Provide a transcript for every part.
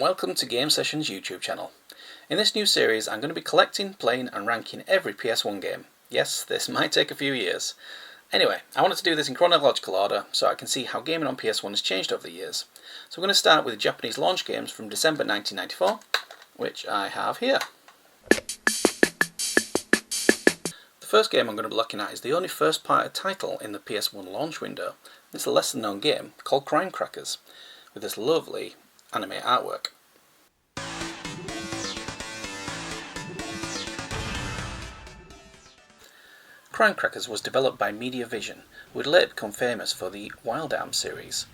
welcome to Game Session's YouTube channel. In this new series I'm going to be collecting, playing and ranking every PS1 game. Yes, this might take a few years. Anyway, I wanted to do this in chronological order so I can see how gaming on PS1 has changed over the years. So we're going to start with the Japanese launch games from December 1994, which I have here. The first game I'm going to be looking at is the only first-party title in the PS1 launch window. It's a lesser known game called Crime Crackers, with this lovely anime artwork. Crime Crackers was developed by Media Vision, who would later become famous for the Wild Arms series.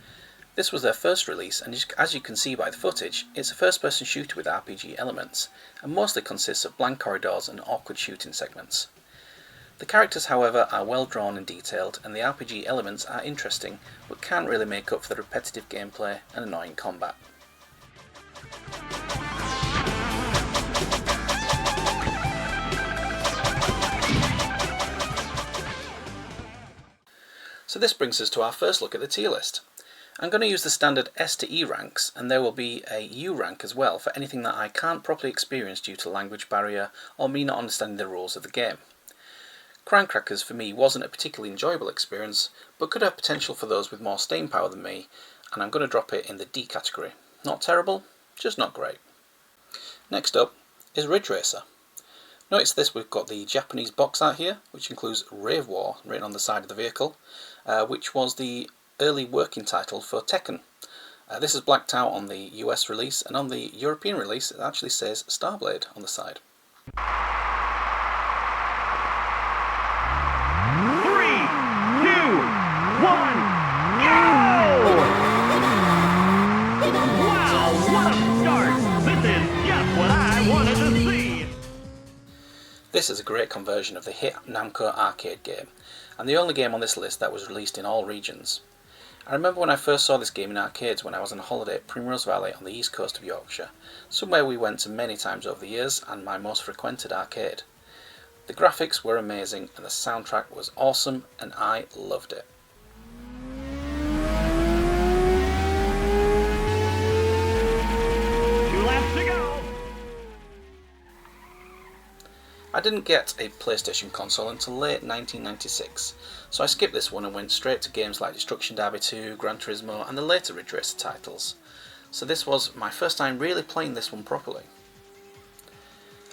This was their first release, and as you can see by the footage, it's a first-person shooter with RPG elements, and mostly consists of blank corridors and awkward shooting segments. The characters, however, are well drawn and detailed, and the RPG elements are interesting, but can't really make up for the repetitive gameplay and annoying combat. So this brings us to our first look at the tier list. I'm going to use the standard S to E ranks, and there will be a U rank as well for anything that I can't properly experience due to language barrier or me not understanding the rules of the game. Crime Crackers for me wasn't a particularly enjoyable experience, but could have potential for those with more staying power than me, and I'm going to drop it in the D category. Not terrible, just not great. Next up is Ridge Racer. Notice this, we've got the Japanese box art here, which includes Rave War written on the side of the vehicle, which was the early working title for Tekken. This is blacked out on the US release, and on the European release it actually says Starblade on the side. 3, 2, 1, go! Wow, what a start! This is just what I wanted to see! This is a great conversion of the hit Namco arcade game, and the only game on this list that was released in all regions. I remember when I first saw this game in arcades when I was on a holiday at Primrose Valley on the east coast of Yorkshire, somewhere we went to many times over the years and my most frequented arcade. The graphics were amazing and the soundtrack was awesome and I loved it. I didn't get a PlayStation console until late 1996, so I skipped this one and went straight to games like Destruction Derby 2, Gran Turismo and the later Ridge Racer titles. So this was my first time really playing this one properly.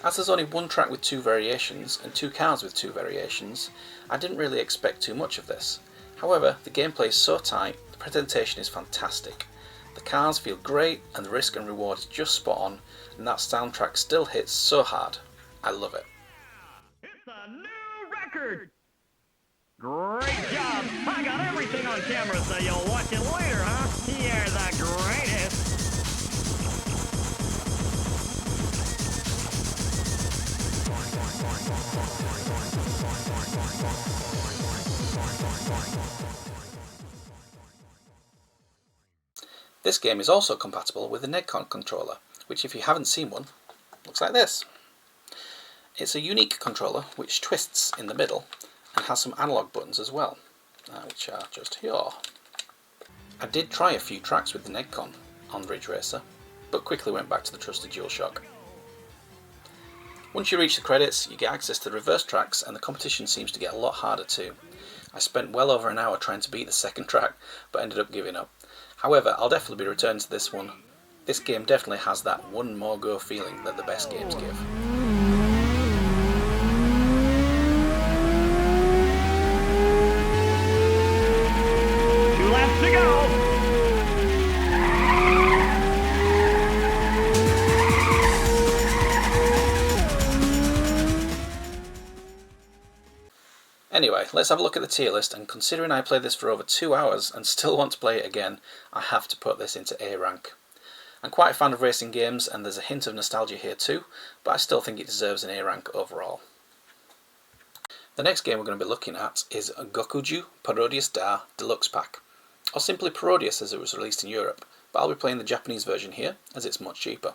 As there's only one track with two variations and two cars with two variations, I didn't really expect too much of this. However, the gameplay is so tight, the presentation is fantastic. The cars feel great and the risk and reward is just spot on, and that soundtrack still hits so hard. I love it. A new record! Great job! I got everything on camera so you'll watch it later, huh? You're the greatest! This game is also compatible with the Nekketsu controller, which if you haven't seen one, looks like this. It's a unique controller which twists in the middle and has some analog buttons as well, which are just here. I did try a few tracks with the Nekketsu on Ridge Racer, but quickly went back to the trusted DualShock. Once you reach the credits, you get access to the reverse tracks and the competition seems to get a lot harder too. I spent well over an hour trying to beat the second track, but ended up giving up. However, I'll definitely be returning to this one. This game definitely has that one more go feeling that the best games give. 2 laps to go! Anyway, let's have a look at the tier list, and considering I played this for over 2 hours and still want to play it again, I have to put this into A rank. I'm quite a fan of racing games and there's a hint of nostalgia here too, but I still think it deserves an A rank overall. The next game we're going to be looking at is Gokujou Parodius Deluxe Pack, or simply Parodius as it was released in Europe, but I'll be playing the Japanese version here as it's much cheaper.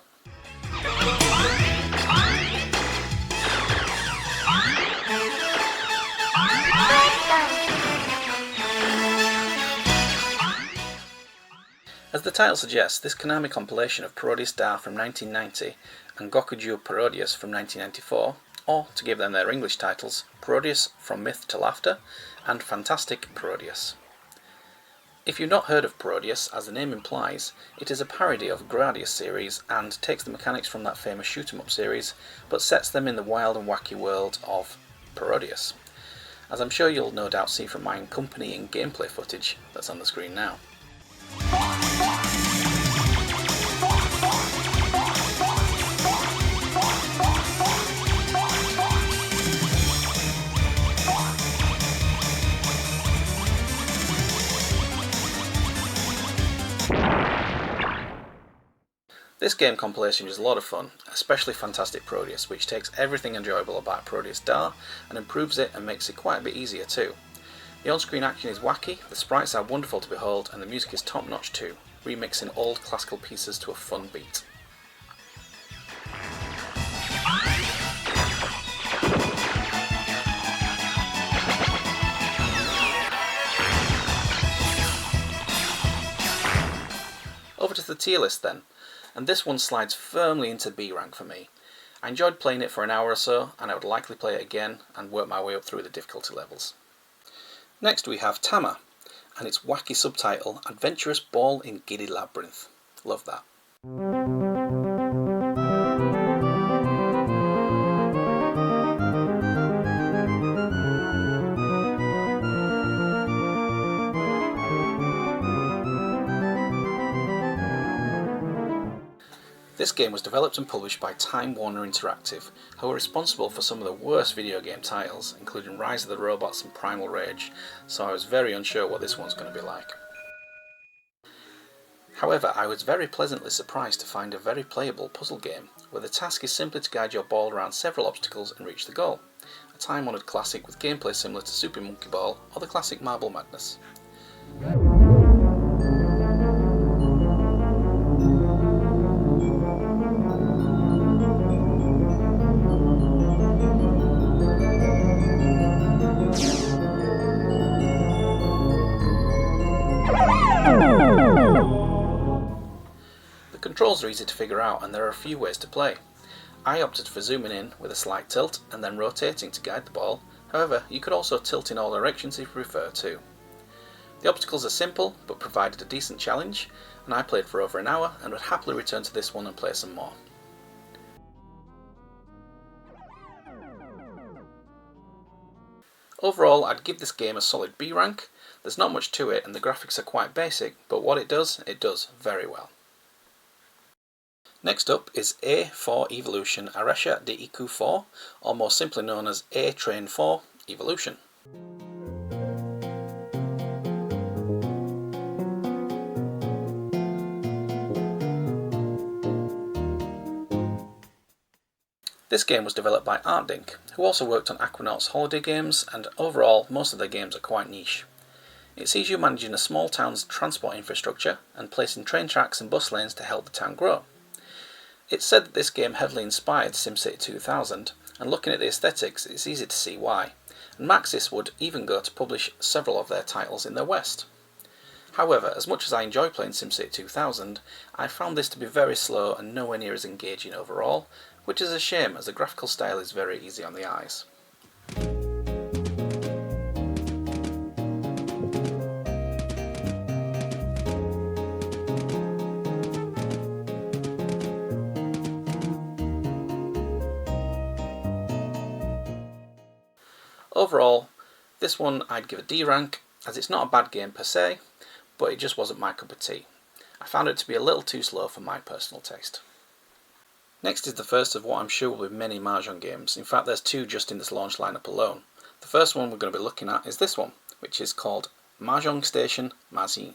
As the title suggests, this Konami compilation of Parodius Da from 1990 and Gokujou Parodius from 1994, or to give them their English titles, Parodius From Myth to Laughter and Fantastic Parodius. If you've not heard of Parodius, as the name implies, it is a parody of Gradius series and takes the mechanics from that famous shoot 'em up series, but sets them in the wild and wacky world of Parodius, as I'm sure you'll no doubt see from my accompanying gameplay footage that's on the screen now. This game compilation is a lot of fun, especially Fantastic Parodius, which takes everything enjoyable about Parodius Da and improves it and makes it quite a bit easier too. The on-screen action is wacky, the sprites are wonderful to behold, and the music is top-notch too, remixing old classical pieces to a fun beat. Over to the tier list then, and this one slides firmly into B rank for me. I enjoyed playing it for an hour or so, and I would likely play it again and work my way up through the difficulty levels. Next we have Tama, and its wacky subtitle, Adventurous Ball in Giddy Labyrinth. Love that. This game was developed and published by Time Warner Interactive, who are responsible for some of the worst video game titles, including Rise of the Robots and Primal Rage, so I was very unsure what this one's going to be like. However, I was very pleasantly surprised to find a very playable puzzle game, where the task is simply to guide your ball around several obstacles and reach the goal. A time-honoured classic with gameplay similar to Super Monkey Ball or the classic Marble Madness. The controls are easy to figure out and there are a few ways to play. I opted for zooming in with a slight tilt and then rotating to guide the ball, however you could also tilt in all directions if you prefer to. The obstacles are simple but provided a decent challenge, and I played for over an hour and would happily return to this one and play some more. Overall, I'd give this game a solid B rank. There's not much to it and the graphics are quite basic, but what it does very well. Next up is A-IV Evolution A-Ressha de Ikou 4, or more simply known as A-Train 4 Evolution. This game was developed by ArtDink, who also worked on Aquanaut's holiday games, and overall most of their games are quite niche. It sees you managing a small town's transport infrastructure and placing train tracks and bus lanes to help the town grow. It's said that this game heavily inspired SimCity 2000, and looking at the aesthetics it's easy to see why, and Maxis would even go to publish several of their titles in their West. However, as much as I enjoy playing SimCity 2000, I found this to be very slow and nowhere near as engaging overall, which is a shame as the graphical style is very easy on the eyes. Overall, this one I'd give a D rank, as it's not a bad game per se, but it just wasn't my cup of tea. I found it to be a little too slow for my personal taste. Next is the first of what I'm sure will be many Mahjong games. In fact, there's two just in this launch lineup alone. The first one we're going to be looking at is this one, which is called Mahjong Station Mazine.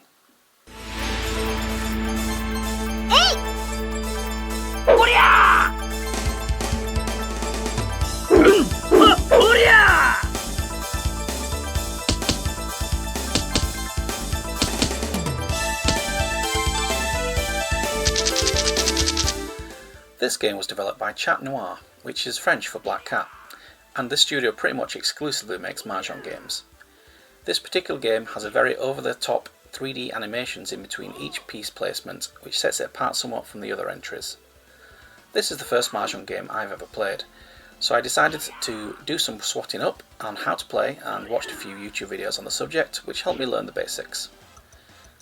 This game was developed by Chat Noir, which is French for Black Cat, and this studio pretty much exclusively makes Mahjong games. This particular game has a very over-the-top 3D animations in between each piece placement, which sets it apart somewhat from the other entries. This is the first Mahjong game I've ever played, so I decided to do some swatting up on how to play and watched a few YouTube videos on the subject, which helped me learn the basics.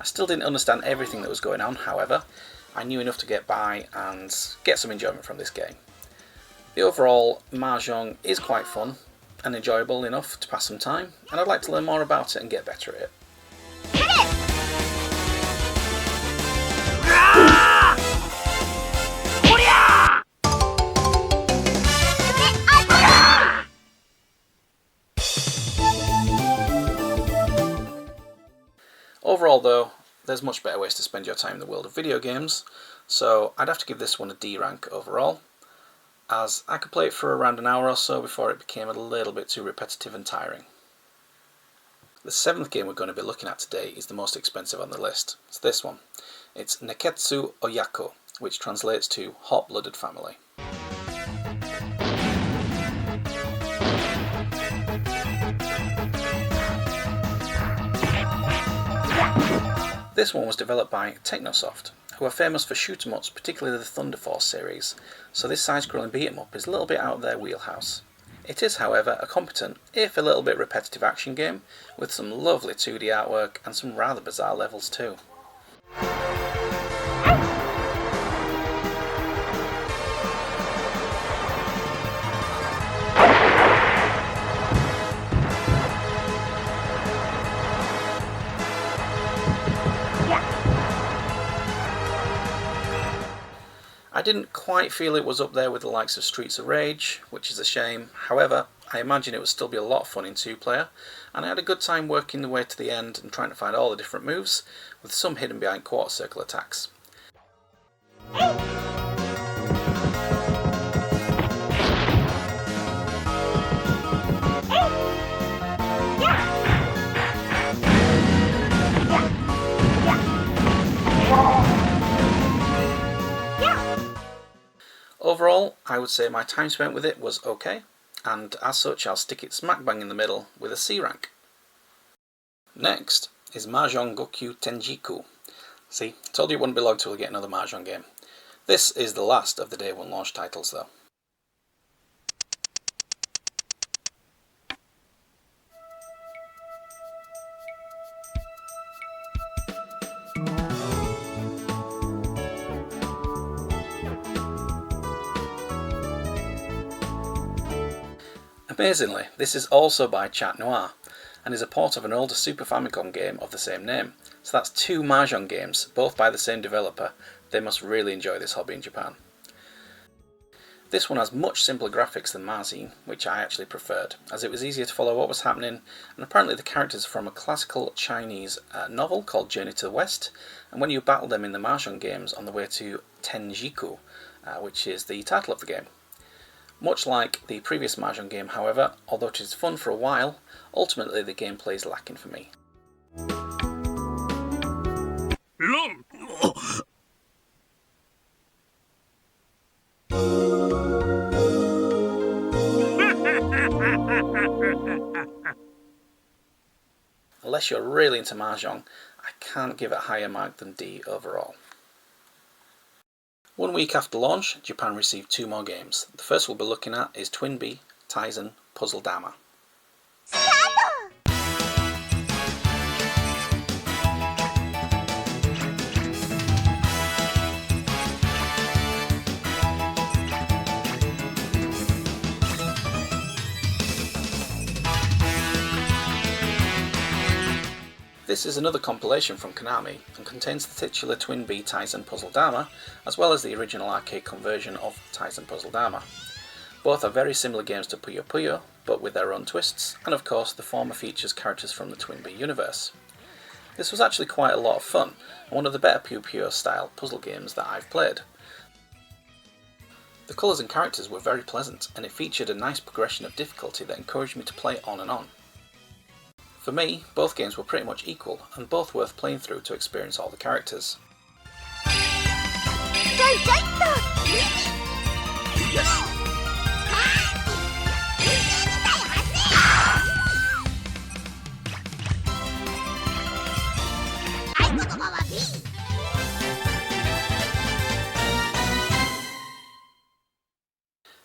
I still didn't understand everything that was going on, however, I knew enough to get by and get some enjoyment from this game. The overall Mahjong is quite fun and enjoyable enough to pass some time, and I'd like to learn more about it and get better at it. Overall though, there's much better ways to spend your time in the world of video games, so I'd have to give this one a D rank overall, as I could play it for around an hour or so before it became a little bit too repetitive and tiring. The 7th game we're going to be looking at today is the most expensive on the list. It's this one. It's Nekketsu Oyako, which translates to Hot-Blooded Family. This one was developed by Technosoft, who are famous for shoot-em-ups, particularly the Thunder Force series, so this side-scrolling beat-em-up is a little bit out of their wheelhouse. It is, however, a competent, if a little bit repetitive action game, with some lovely 2D artwork and some rather bizarre levels too. I didn't quite feel it was up there with the likes of Streets of Rage, which is a shame. However, I imagine it would still be a lot of fun in 2-player, and I had a good time working the way to the end and trying to find all the different moves, with some hidden behind quarter circle attacks. Overall, I would say my time spent with it was okay, and as such I'll stick it smack bang in the middle with a C rank. Next is Mahjong Goku Tenjiku. See, told you it wouldn't be long till we get another Mahjong game. This is the last of the day 1 launch titles though. Amazingly, this is also by Chat Noir, and is a port of an older Super Famicom game of the same name. So that's 2 Mahjong games, both by the same developer. They must really enjoy this hobby in Japan. This one has much simpler graphics than Mazin, which I actually preferred, as it was easier to follow what was happening, and apparently the characters are from a classical Chinese novel called Journey to the West, and when you battle them in the Mahjong games on the way to Tenjiku, which is the title of the game. Much like the previous Mahjong game, however, although it is fun for a while, ultimately the gameplay is lacking for me. Unless you're really into Mahjong, I can't give it a higher mark than D overall. 1 week after launch, Japan received 2 more games. The first we'll be looking at is Twinbee, Taisen, Puzzle Dama. This is another compilation from Konami and contains the titular Twinbee Taisen Puzzle Dama, as well as the original arcade conversion of Taisen Puzzle Dama. Both are very similar games to Puyo Puyo, but with their own twists, and of course the former features characters from the Twinbee universe. This was actually quite a lot of fun, and one of the better Puyo Puyo style puzzle games that I've played. The colours and characters were very pleasant, and it featured a nice progression of difficulty that encouraged me to play on and on. For me, both games were pretty much equal, and both worth playing through to experience all the characters.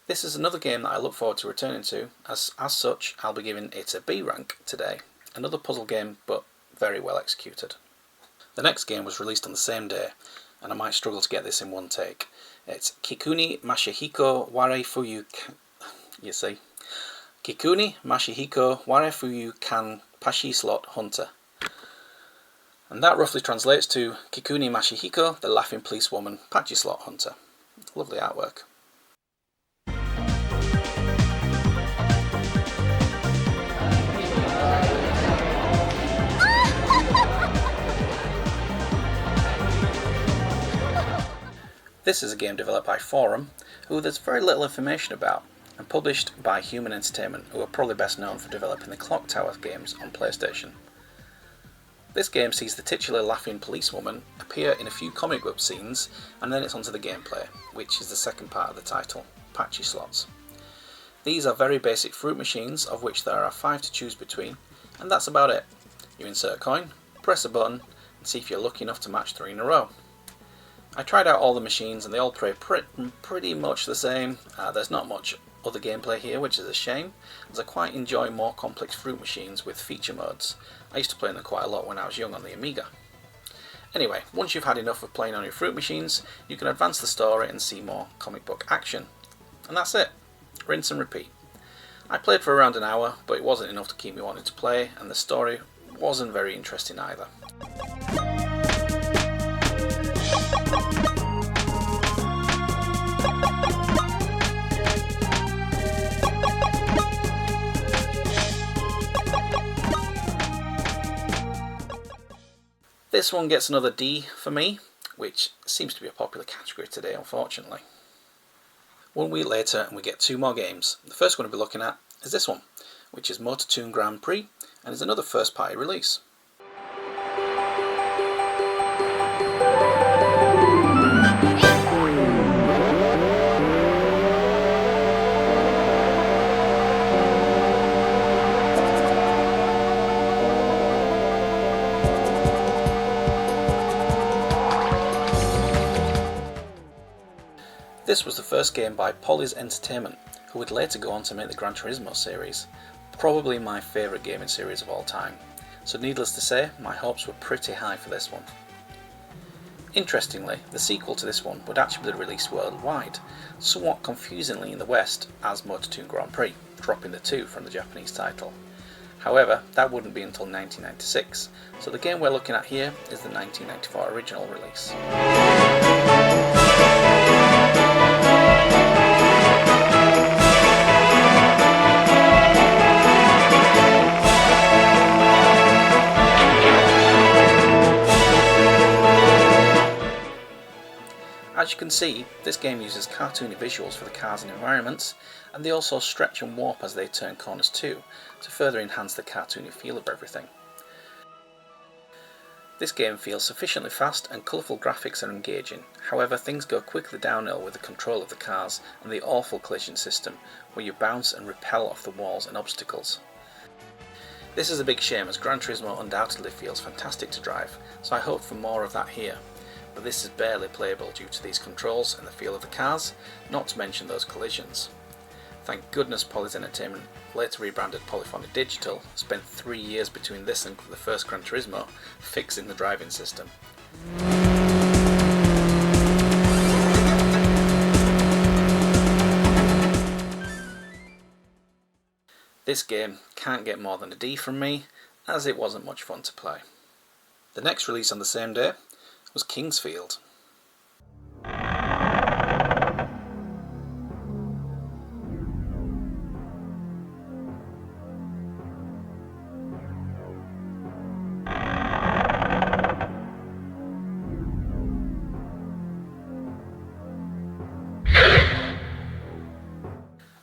This is another game that I look forward to returning to, as such I'll be giving it a B rank today. Another puzzle game, but very well executed. The next game was released on the same day, and I might struggle to get this in one take. It's Kikuni Mashiko Warefuyu Kikuni Mashiko Warefuyu Kan Pachi-Slot Hunter. And that roughly translates to Kikuni Mashiko, the laughing policewoman Pachi-Slot Hunter. Lovely artwork. This is a game developed by Forum, who there's very little information about, and published by Human Entertainment, who are probably best known for developing the Clock Tower games on PlayStation. This game sees the titular laughing policewoman appear in a few comic book scenes, and then it's onto the gameplay, which is the second part of the title, Pachi-Slots. These are very basic fruit machines, of which there are 5 to choose between, and that's about it. You insert a coin, press a button, and see if you're lucky enough to match 3 in a row. I tried out all the machines and they all play pretty much the same. There's not much other gameplay here, which is a shame, as I quite enjoy more complex fruit machines with feature modes. I used to play them quite a lot when I was young on the Amiga. Anyway, once you've had enough of playing on your fruit machines, you can advance the story and see more comic book action. And that's it. Rinse and repeat. I played for around an hour, but it wasn't enough to keep me wanting to play, and the story wasn't very interesting either. This one gets another D for me, which seems to be a popular category today, unfortunately. 1 week later and we get 2 more games. The first one we'll be looking at is this one, which is Motor Toon Grand Prix, and is another first party release. This was the first game by Polly's Entertainment, who would later go on to make the Gran Turismo series, probably my favourite gaming series of all time, so needless to say, my hopes were pretty high for this one. Interestingly, the sequel to this one would actually be released worldwide, somewhat confusingly in the West as Motor Toon Grand Prix, dropping the 2 from the Japanese title. However, that wouldn't be until 1996, so the game we're looking at here is the 1994 original release. As you can see, this game uses cartoony visuals for the cars and environments, and they also stretch and warp as they turn corners too, to further enhance the cartoony feel of everything. This game feels sufficiently fast and colourful graphics are engaging, however things go quickly downhill with the control of the cars and the awful collision system, where you bounce and repel off the walls and obstacles. This is a big shame, as Gran Turismo undoubtedly feels fantastic to drive, so I hope for more of that here. But this is barely playable due to these controls and the feel of the cars, not to mention those collisions. Thank goodness Polly's Entertainment, later rebranded Polyphony Digital, spent 3 years between this and the first Gran Turismo fixing the driving system. This game can't get more than a D from me, as it wasn't much fun to play. The next release on the same day was Kingsfield.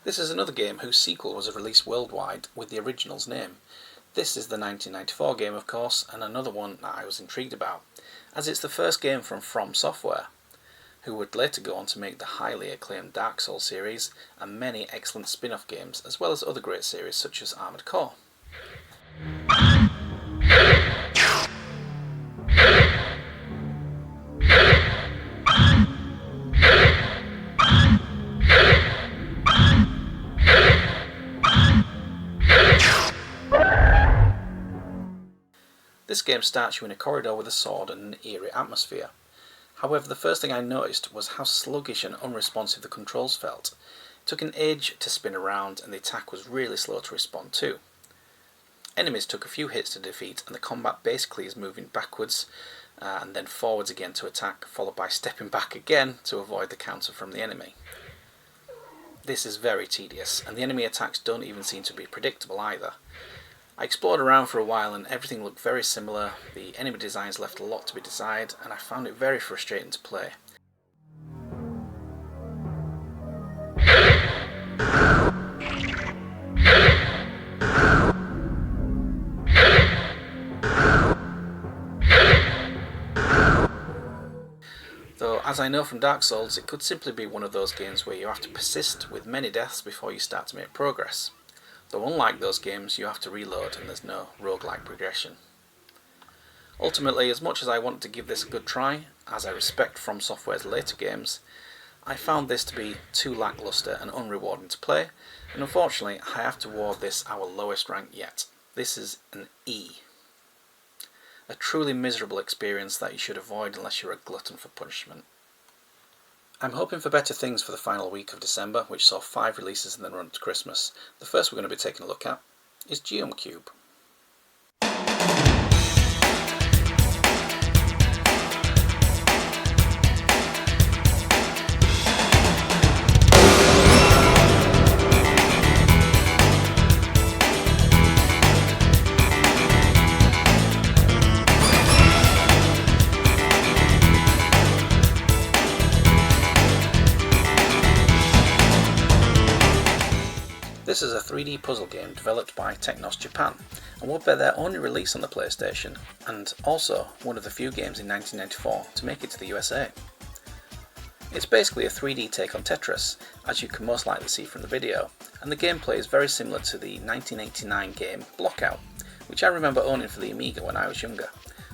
This is another game whose sequel was released worldwide with the original's name. This is the 1994 game, of course, and another one that I was intrigued about, as it's the first game from Software, who would later go on to make the highly acclaimed Dark Souls series and many excellent spin-off games, as well as other great series such as Armored Core. This game starts you in a corridor with a sword and an eerie atmosphere. However, the first thing I noticed was how sluggish and unresponsive the controls felt. It took an age to spin around and the attack was really slow to respond to. Enemies took a few hits to defeat and the combat basically is moving backwards and then forwards again to attack, followed by stepping back again to avoid the counter from the enemy. This is very tedious and the enemy attacks don't even seem to be predictable either. I explored around for a while and everything looked very similar, the enemy designs left a lot to be desired and I found it very frustrating to play. Though, as I know from Dark Souls, it could simply be one of those games where you have to persist with many deaths before you start to make progress. Though unlike those games, you have to reload and there's no roguelike progression. Ultimately, as much as I wanted to give this a good try, as I respect From Software's later games, I found this to be too lackluster and unrewarding to play, and unfortunately I have to award this our lowest rank yet. This is an E. A truly miserable experience that you should avoid unless you're a glutton for punishment. I'm hoping for better things for the final week of December, which saw 5 releases in the run to Christmas. The first we're going to be taking a look at is Geom Cube. This is a 3D puzzle game developed by Technos Japan and would be their only release on the PlayStation and also one of the few games in 1994 to make it to the USA. It's basically a 3D take on Tetris, as you can most likely see from the video, and the gameplay is very similar to the 1989 game Blockout, which I remember owning for the Amiga when I was younger,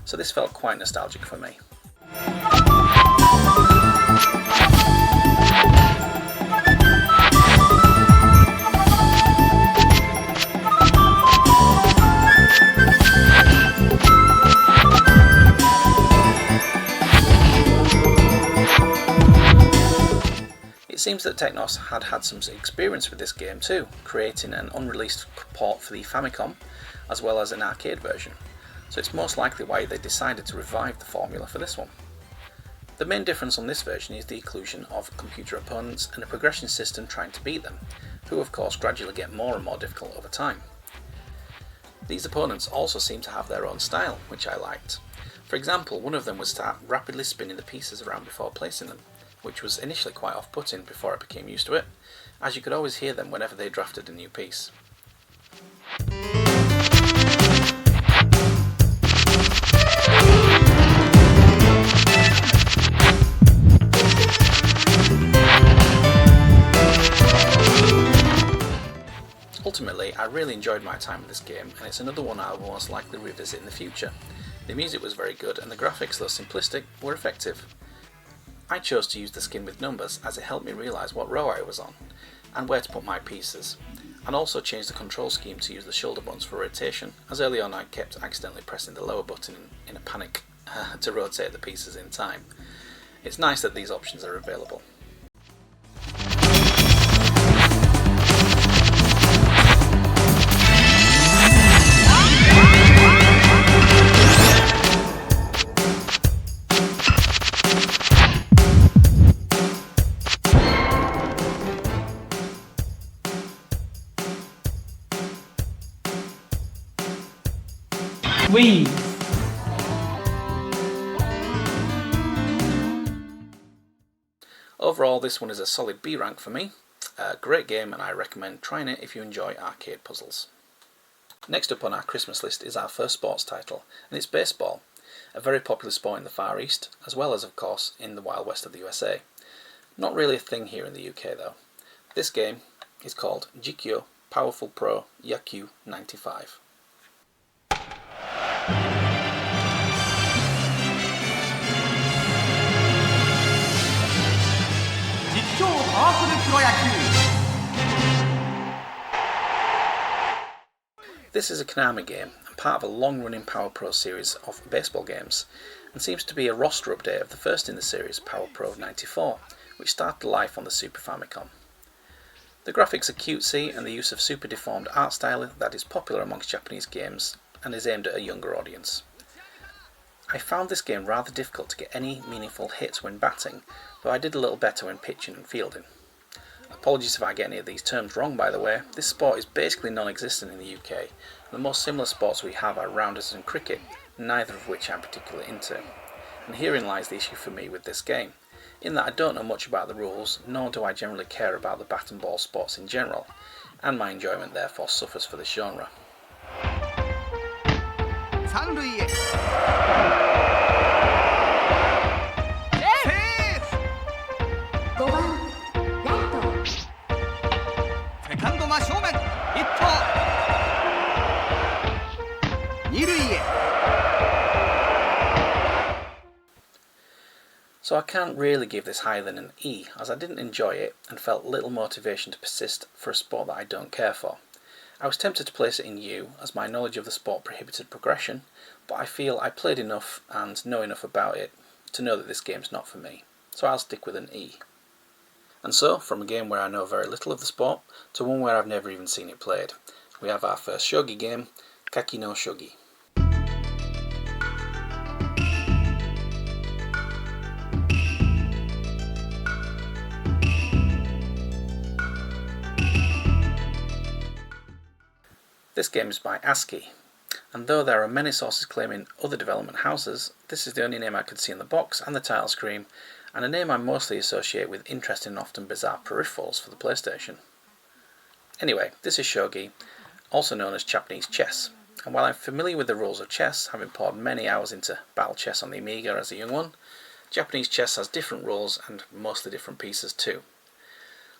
so this felt quite nostalgic for me. It seems that Technos had some experience with this game too, creating an unreleased port for the Famicom as well as an arcade version, so it's most likely why they decided to revive the formula for this one. The main difference on this version is the inclusion of computer opponents and a progression system trying to beat them, who of course gradually get more and more difficult over time. These opponents also seem to have their own style, which I liked. For example, one of them would start rapidly spinning the pieces around before placing them, which was initially quite off-putting before I became used to it, as you could always hear them whenever they drafted a new piece. Ultimately, I really enjoyed my time with this game, and it's another one I will most likely revisit in the future. The music was very good, and the graphics, though simplistic, were effective. I chose to use the skin with numbers as it helped me realise what row I was on, and where to put my pieces, and also changed the control scheme to use the shoulder buttons for rotation, as early on I kept accidentally pressing the lower button in a panic to rotate the pieces in time. It's nice that these options are available. Wee. Overall, this one is a solid B rank for me. A great game, and I recommend trying it if you enjoy arcade puzzles. Next up on our Christmas list is our first sports title, and it's baseball, a very popular sport in the Far East, as well as of course in the Wild West of the USA. Not really a thing here in the UK though. This game is called Jikkyou Powerful Pro Yaku 95. This is a Konami game, and part of a long-running Power Pro series of baseball games, and seems to be a roster update of the first in the series, Power Pro 94, which started life on the Super Famicom. The graphics are cutesy and the use of super deformed art style that is popular amongst Japanese games and is aimed at a younger audience. I found this game rather difficult to get any meaningful hits when batting, though I did a little better when pitching and fielding. Apologies if I get any of these terms wrong, by the way. This sport is basically non-existent in the UK. The most similar sports we have are rounders and cricket, neither of which I'm particularly into. And herein lies the issue for me with this game, in that I don't know much about the rules, nor do I generally care about the bat and ball sports in general, and my enjoyment therefore suffers for this genre. So I can't really give this higher than an E, as I didn't enjoy it and felt little motivation to persist for a sport that I don't care for. I was tempted to place it in U, as my knowledge of the sport prohibited progression, but I feel I played enough and know enough about it to know that this game's not for me, so I'll stick with an E. And so, from a game where I know very little of the sport, to one where I've never even seen it played, we have our first shogi game, Kakinoki Shogi. This game is by A.IV, and though there are many sources claiming other development houses, this is the only name I could see in the box and the title screen, and a name I mostly associate with interesting and often bizarre peripherals for the PlayStation. Anyway, this is shogi, also known as Japanese chess, and while I'm familiar with the rules of chess, having poured many hours into battle chess on the Amiga as a young one, Japanese chess has different rules and mostly different pieces too.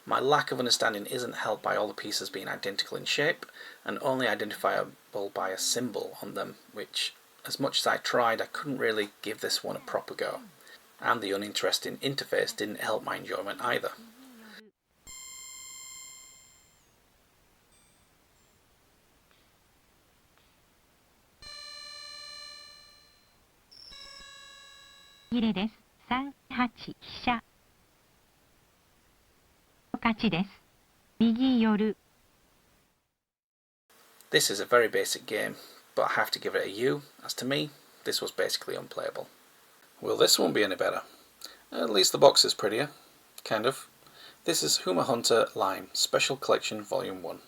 My lack of understanding isn't helped by all the pieces being identical in shape and only identifiable by a symbol on them, which, as much as I tried, I couldn't really give this one a proper go. And the uninteresting interface didn't help my enjoyment either. This is a very basic game, but I have to give it a U, as to me, this was basically unplayable. Well, this won't be any better. At least the box is prettier. Kind of. This is Huma Hunter Lime, Special Collection Volume 1.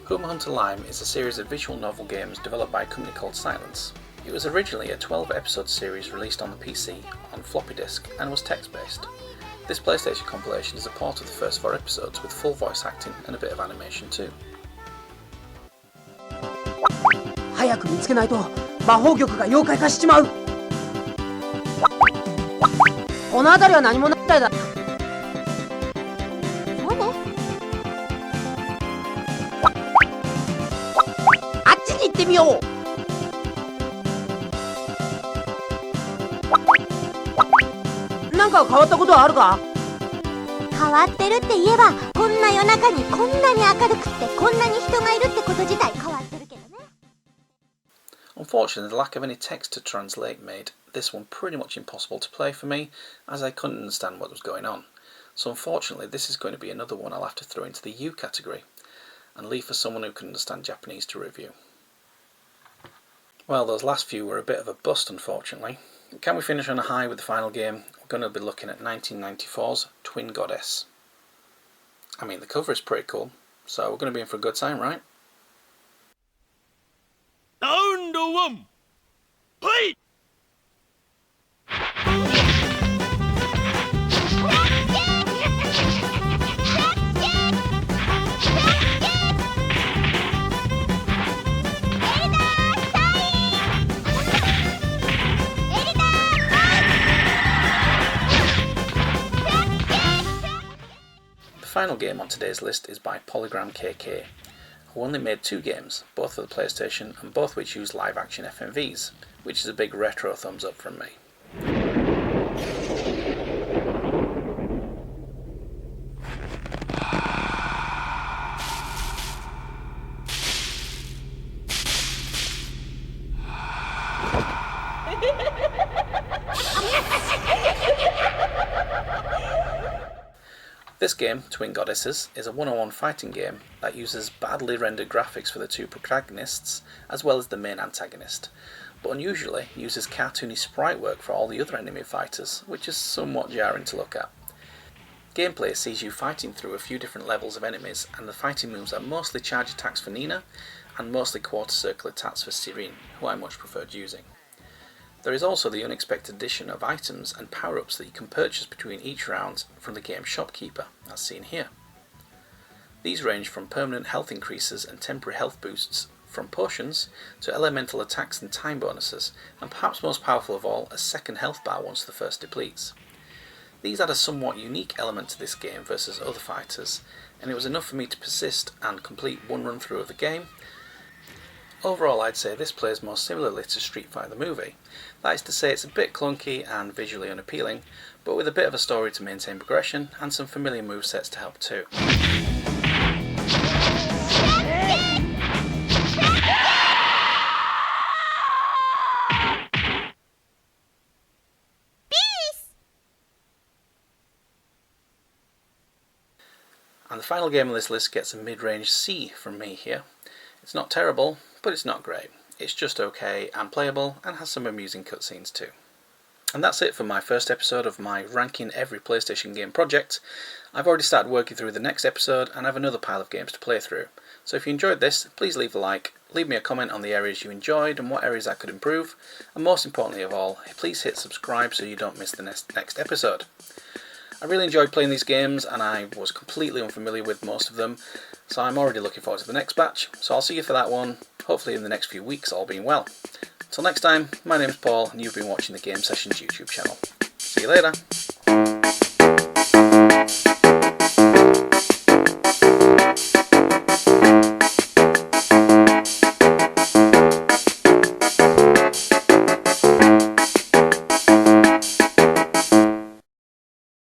Huma Hunter Lime is a series of visual novel games developed by a company called Silence. It was originally a 12-episode series released on the PC on floppy disk and was text-based. This PlayStation compilation is a part of the first 4 episodes with full voice acting and a bit of animation too. 早く見つけないと魔法玉が妖怪化しちまう。この辺りは何もないみたいだ。そうね。あっちに行ってみよう。なんか変わったことはあるか？変わってるって言えば、こんな夜中にこんなに明るくってこんなに人がいるってこと自体変わってるけどね。Unfortunately, the lack of any text to translate made this one pretty much impossible to play for me, as I couldn't understand what was going on. So unfortunately, this is going to be another one I'll have to throw into the U category, and leave for someone who can understand Japanese to review. Well, those last few were a bit of a bust, unfortunately. Can we finish on a high with the final game? We're going to be looking at 1994's Twin Goddess. I mean, the cover is pretty cool, so we're going to be in for a good time, right? Round 1. Fight! The final game on today's list is by Polygram KK, who only made 2 games, both for the PlayStation and both which use live action FMVs, which is a big retro thumbs up from me. This game, Twin Goddesses, is a one-on-one fighting game that uses badly rendered graphics for the 2 protagonists as well as the main antagonist, but unusually uses cartoony sprite work for all the other enemy fighters, which is somewhat jarring to look at. Gameplay sees you fighting through a few different levels of enemies, and the fighting moves are mostly charge attacks for Nina and mostly quarter circle attacks for Sirin, who I much preferred using. There is also the unexpected addition of items and power-ups that you can purchase between each round from the game shopkeeper, as seen here. These range from permanent health increases and temporary health boosts from potions to elemental attacks and time bonuses, and perhaps most powerful of all, a second health bar once the first depletes. These add a somewhat unique element to this game versus other fighters, and it was enough for me to persist and complete one run through of the game. Overall, I'd say this plays more similarly to Street Fighter the movie. That is to say, it's a bit clunky and visually unappealing, but with a bit of a story to maintain progression and some familiar movesets to help too. And the final game on this list gets a mid-range C from me here. It's not terrible, but it's not great. It's just okay and playable and has some amusing cutscenes too. And that's it for my first episode of my ranking every PlayStation game project. I've already started working through the next episode and have another pile of games to play through. So if you enjoyed this, please leave a like, leave me a comment on the areas you enjoyed and what areas I could improve, and most importantly of all, please hit subscribe so you don't miss the next episode. I really enjoyed playing these games and I was completely unfamiliar with most of them, so I'm already looking forward to the next batch, so I'll see you for that one, hopefully in the next few weeks, all being well. Until next time, my name's Paul and you've been watching the Game Sessions YouTube channel. See you later!